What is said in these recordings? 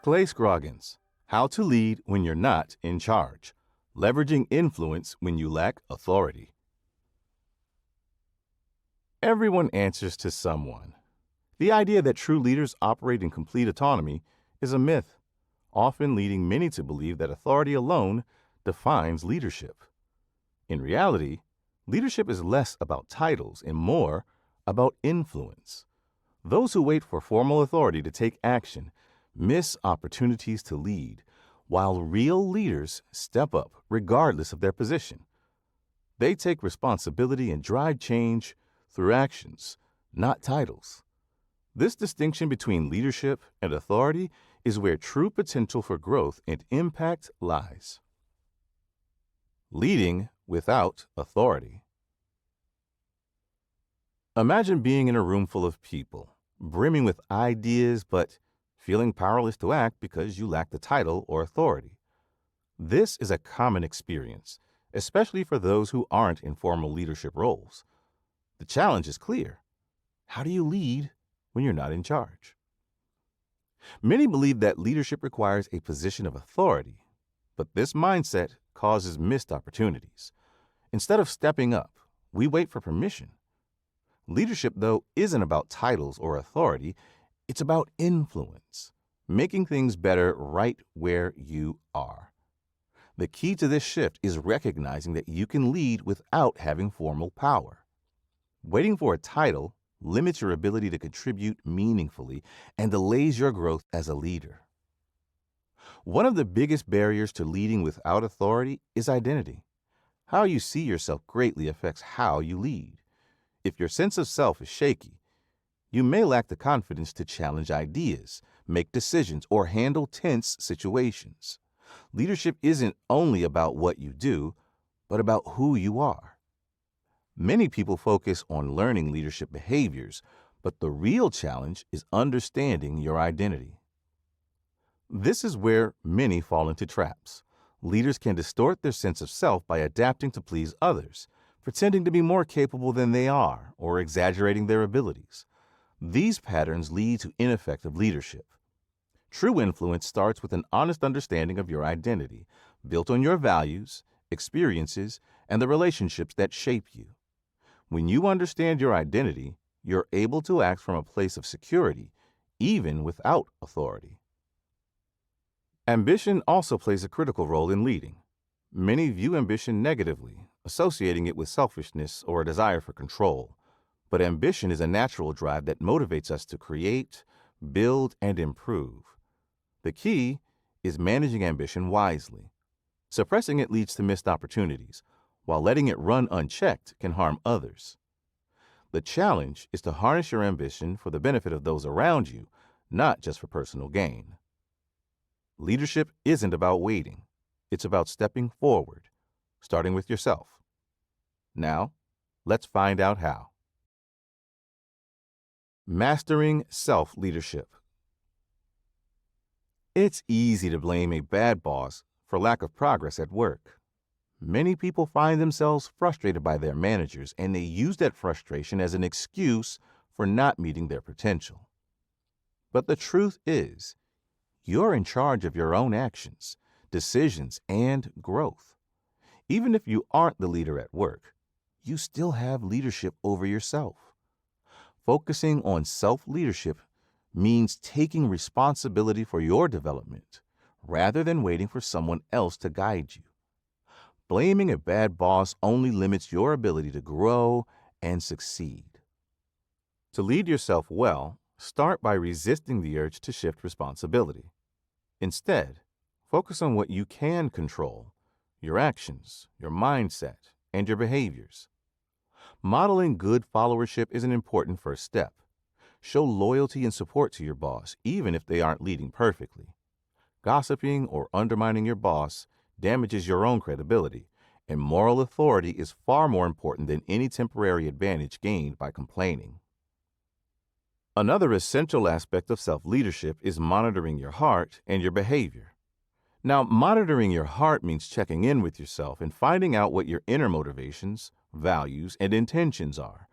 Clay Scroggins, How to Lead When You're Not in Charge, Leveraging Influence When You Lack Authority. Everyone answers to someone. The idea that true leaders operate in complete autonomy is a myth, often leading many to believe that authority alone defines leadership. In reality, leadership is less about titles and more about influence. Those who wait for formal authority to take action miss opportunities to lead, while real leaders step up regardless of their position. They take responsibility and drive change through actions, not titles. This distinction between leadership and authority is where true potential for growth and impact lies. Leading without authority. Imagine being in a room full of people, brimming with ideas but feeling powerless to act because you lack the title or authority. This is a common experience, especially for those who aren't in formal leadership roles. The challenge is clear. How do you lead when you're not in charge? Many believe that leadership requires a position of authority, but this mindset causes missed opportunities. Instead of stepping up, we wait for permission. Leadership, though, isn't about titles or authority. It's about influence, making things better right where you are. The key to this shift is recognizing that you can lead without having formal power. Waiting for a title limits your ability to contribute meaningfully and delays your growth as a leader. One of the biggest barriers to leading without authority is identity. How you see yourself greatly affects how you lead. If your sense of self is shaky, you may lack the confidence to challenge ideas, make decisions, or handle tense situations. Leadership isn't only about what you do, but about who you are. Many people focus on learning leadership behaviors, but the real challenge is understanding your identity. This is where many fall into traps. Leaders can distort their sense of self by adapting to please others, pretending to be more capable than they are, or exaggerating their abilities. These patterns lead to ineffective leadership. True influence starts with an honest understanding of your identity, built on your values, experiences, and the relationships that shape you. When you understand your identity, you're able to act from a place of security, even without authority. Ambition also plays a critical role in leading. Many view ambition negatively, associating it with selfishness or a desire for control. But ambition is a natural drive that motivates us to create, build, and improve. The key is managing ambition wisely. Suppressing it leads to missed opportunities, while letting it run unchecked can harm others. The challenge is to harness your ambition for the benefit of those around you, not just for personal gain. Leadership isn't about waiting. It's about stepping forward, starting with yourself. Now, let's find out how. Mastering self-leadership. It's easy to blame a bad boss for lack of progress at work. Many people find themselves frustrated by their managers, and they use that frustration as an excuse for not meeting their potential. But the truth is, you're in charge of your own actions, decisions, and growth. Even if you aren't the leader at work, you still have leadership over yourself. Focusing on self-leadership means taking responsibility for your development rather than waiting for someone else to guide you. Blaming a bad boss only limits your ability to grow and succeed. To lead yourself well, start by resisting the urge to shift responsibility. Instead, focus on what you can control: your actions, your mindset, and your behaviors. Modeling good followership is an important first step. Show loyalty and support to your boss, even if they aren't leading perfectly. Gossiping or undermining your boss damages your own credibility, and moral authority is far more important than any temporary advantage gained by complaining. Another essential aspect of self-leadership is monitoring your heart and your behavior. Now, monitoring your heart means checking in with yourself and finding out what your inner motivations, values, and intentions are.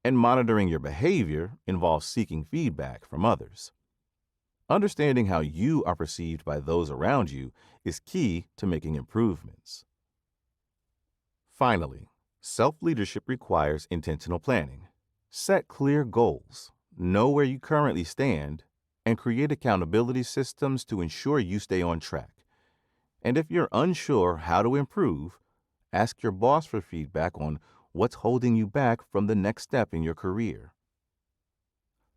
And monitoring your behavior involves seeking feedback from others. Understanding how you are perceived by those around you is key to making improvements. Finally, self-leadership requires intentional planning. Set clear goals, know where you currently stand, and create accountability systems to ensure you stay on track. And if you're unsure how to improve, ask your boss for feedback on what's holding you back from the next step in your career.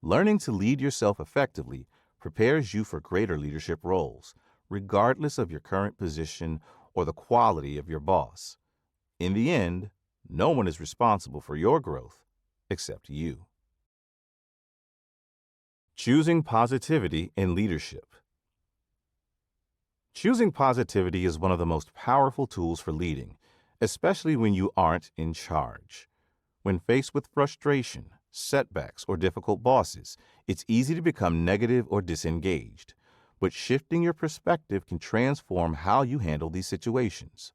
Learning to lead yourself effectively prepares you for greater leadership roles, regardless of your current position or the quality of your boss. In the end, no one is responsible for your growth except you. Choosing positivity in leadership. Choosing positivity is one of the most powerful tools for leading, especially when you aren't in charge. When faced with frustration, setbacks, or difficult bosses, it's easy to become negative or disengaged. But shifting your perspective can transform how you handle these situations.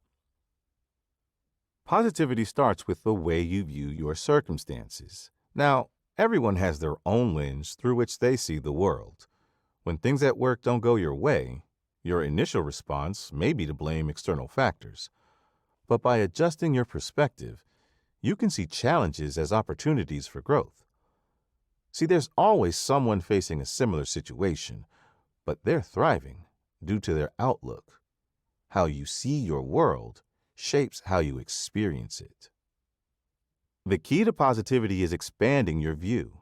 Positivity starts with the way you view your circumstances. Now, everyone has their own lens through which they see the world. When things at work don't go your way, your initial response may be to blame external factors. But by adjusting your perspective, you can see challenges as opportunities for growth. See, there's always someone facing a similar situation, but they're thriving due to their outlook. How you see your world shapes how you experience it. The key to positivity is expanding your view.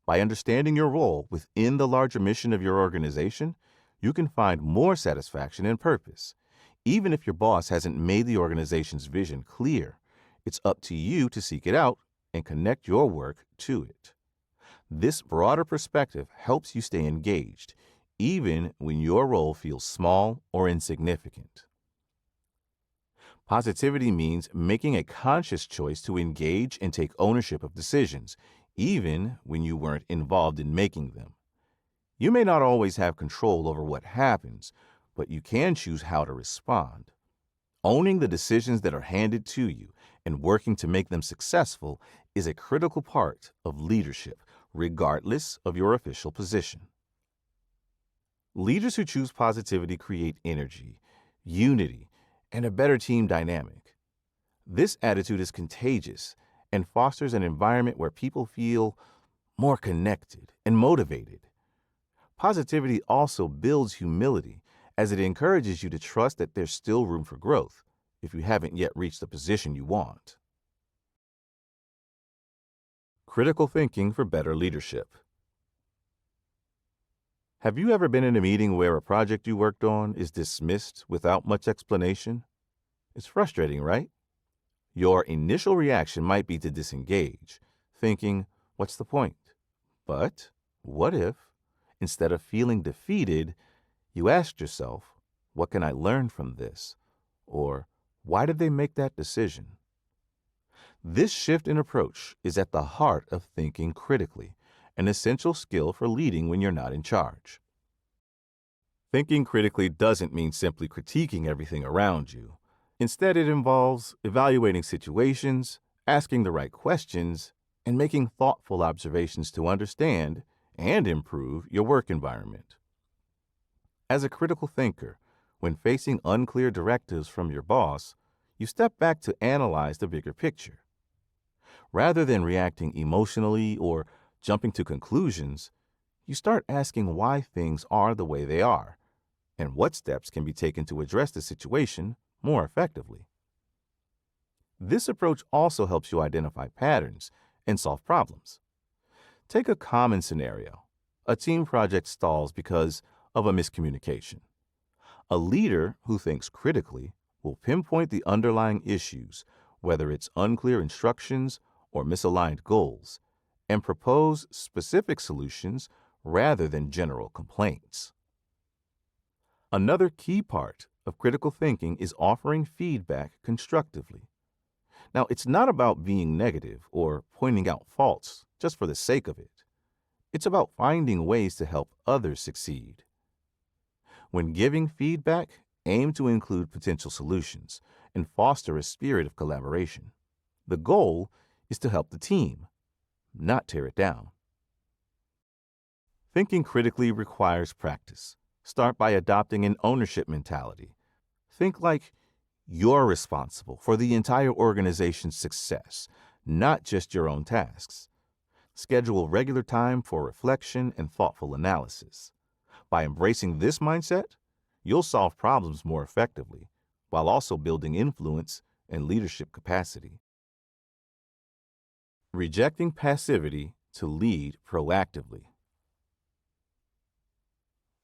By understanding your role within the larger mission of your organization, you can find more satisfaction and purpose. Even if your boss hasn't made the organization's vision clear, it's up to you to seek it out and connect your work to it. This broader perspective helps you stay engaged, even when your role feels small or insignificant. Positivity means making a conscious choice to engage and take ownership of decisions, even when you weren't involved in making them. You may not always have control over what happens, but you can choose how to respond. Owning the decisions that are handed to you and working to make them successful is a critical part of leadership, regardless of your official position. Leaders who choose positivity create energy, unity, and a better team dynamic. This attitude is contagious and fosters an environment where people feel more connected and motivated. Positivity also builds humility, as it encourages you to trust that there's still room for growth if you haven't yet reached the position you want. Critical thinking for better leadership. Have you ever been in a meeting where a project you worked on is dismissed without much explanation? It's frustrating, right? Your initial reaction might be to disengage, thinking, what's the point? But what if, instead of feeling defeated, you asked yourself, what can I learn from this? Or, why did they make that decision? This shift in approach is at the heart of thinking critically, an essential skill for leading when you're not in charge. Thinking critically doesn't mean simply critiquing everything around you. Instead, it involves evaluating situations, asking the right questions, and making thoughtful observations to understand and improve your work environment. As a critical thinker, when facing unclear directives from your boss, you step back to analyze the bigger picture. Rather than reacting emotionally or jumping to conclusions, you start asking why things are the way they are and what steps can be taken to address the situation more effectively. This approach also helps you identify patterns and solve problems. Take a common scenario. A team project stalls because of a miscommunication. A leader who thinks critically will pinpoint the underlying issues, whether it's unclear instructions or misaligned goals, and propose specific solutions rather than general complaints. Another key part of critical thinking is offering feedback constructively. Now, it's not about being negative or pointing out faults just for the sake of it. It's about finding ways to help others succeed. When giving feedback, aim to include potential solutions and foster a spirit of collaboration. The goal is to help the team, not tear it down. Thinking critically requires practice. Start by adopting an ownership mentality. Think like you're responsible for the entire organization's success, not just your own tasks. Schedule regular time for reflection and thoughtful analysis. By embracing this mindset, you'll solve problems more effectively while also building influence and leadership capacity. Rejecting passivity to lead proactively.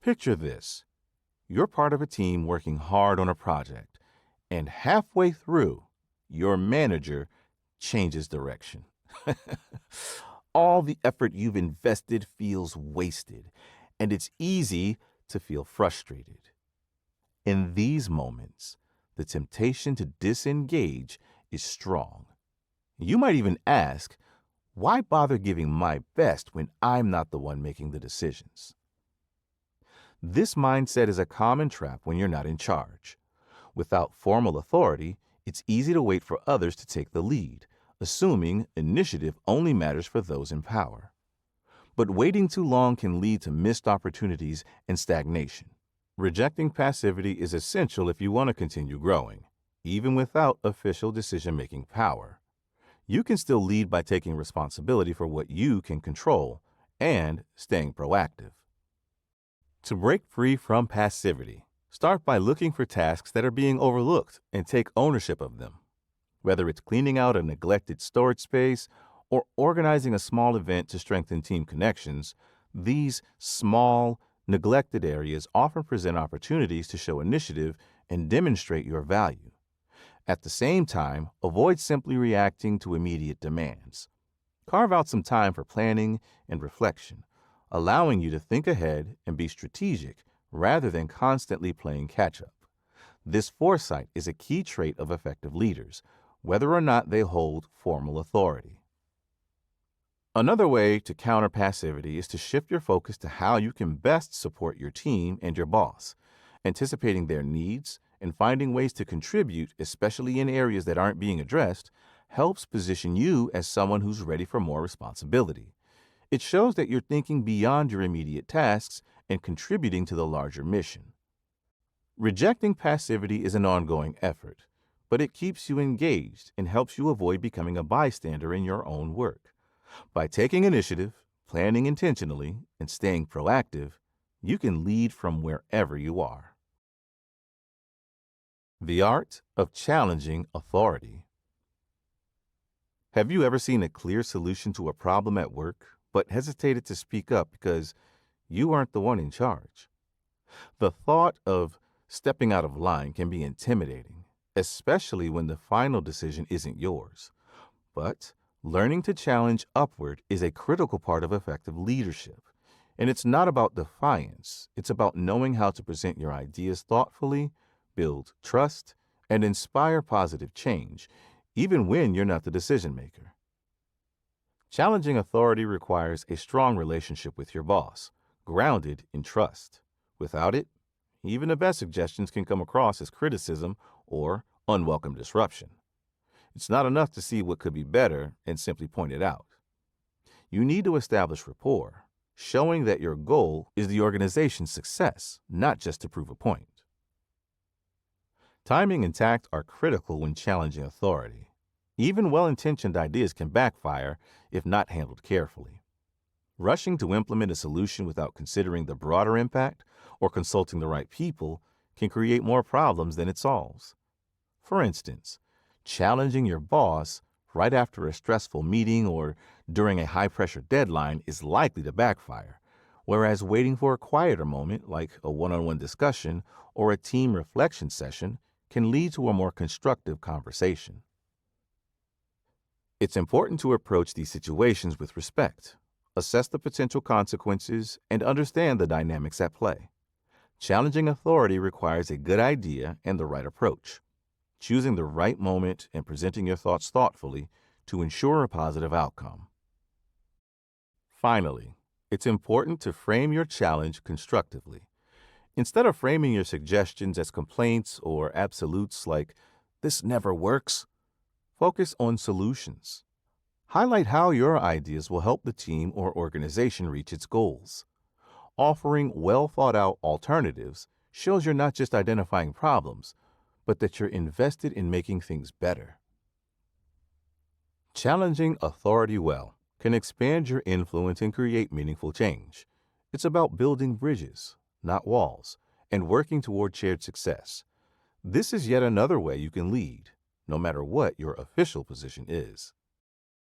Picture this. You're part of a team working hard on a project, and halfway through, your manager changes direction. All the effort you've invested feels wasted, and it's easy to feel frustrated. In these moments, the temptation to disengage is strong. You might even ask, why bother giving my best when I'm not the one making the decisions? This mindset is a common trap when you're not in charge. Without formal authority, it's easy to wait for others to take the lead, assuming initiative only matters for those in power. But waiting too long can lead to missed opportunities and stagnation. Rejecting passivity is essential if you want to continue growing, even without official decision-making power. You can still lead by taking responsibility for what you can control and staying proactive. To break free from passivity, start by looking for tasks that are being overlooked and take ownership of them. Whether it's cleaning out a neglected storage space or organizing a small event to strengthen team connections, these small, neglected areas often present opportunities to show initiative and demonstrate your value. At the same time, avoid simply reacting to immediate demands. Carve out some time for planning and reflection, allowing you to think ahead and be strategic rather than constantly playing catch-up. This foresight is a key trait of effective leaders, whether or not they hold formal authority. Another way to counter passivity is to shift your focus to how you can best support your team and your boss, anticipating their needs and finding ways to contribute, especially in areas that aren't being addressed, helps position you as someone who's ready for more responsibility. It shows that you're thinking beyond your immediate tasks and contributing to the larger mission. Rejecting passivity is an ongoing effort, but it keeps you engaged and helps you avoid becoming a bystander in your own work. By taking initiative, planning intentionally, and staying proactive, you can lead from wherever you are. The art of challenging authority. Have you ever seen a clear solution to a problem at work, but hesitated to speak up because you aren't the one in charge? The thought of stepping out of line can be intimidating, especially when the final decision isn't yours. But learning to challenge upward is a critical part of effective leadership. And it's not about defiance. It's about knowing how to present your ideas thoughtfully, build trust, and inspire positive change, even when you're not the decision maker. Challenging authority requires a strong relationship with your boss, grounded in trust. Without it, even the best suggestions can come across as criticism or unwelcome disruption. It's not enough to see what could be better and simply point it out. You need to establish rapport, showing that your goal is the organization's success, not just to prove a point. Timing and tact are critical when challenging authority. Even well-intentioned ideas can backfire if not handled carefully. Rushing to implement a solution without considering the broader impact or consulting the right people can create more problems than it solves. For instance, challenging your boss right after a stressful meeting or during a high-pressure deadline is likely to backfire, whereas waiting for a quieter moment like a one-on-one discussion or a team reflection session can lead to a more constructive conversation. It's important to approach these situations with respect, assess the potential consequences, and understand the dynamics at play. Challenging authority requires a good idea and the right approach, choosing the right moment and presenting your thoughts thoughtfully to ensure a positive outcome. Finally, it's important to frame your challenge constructively. Instead of framing your suggestions as complaints or absolutes like, "This never works," focus on solutions. Highlight how your ideas will help the team or organization reach its goals. Offering well-thought-out alternatives shows you're not just identifying problems, but that you're invested in making things better. Challenging authority well can expand your influence and create meaningful change. It's about building bridges, not walls, and working toward shared success. This is yet another way you can lead, no matter what your official position is.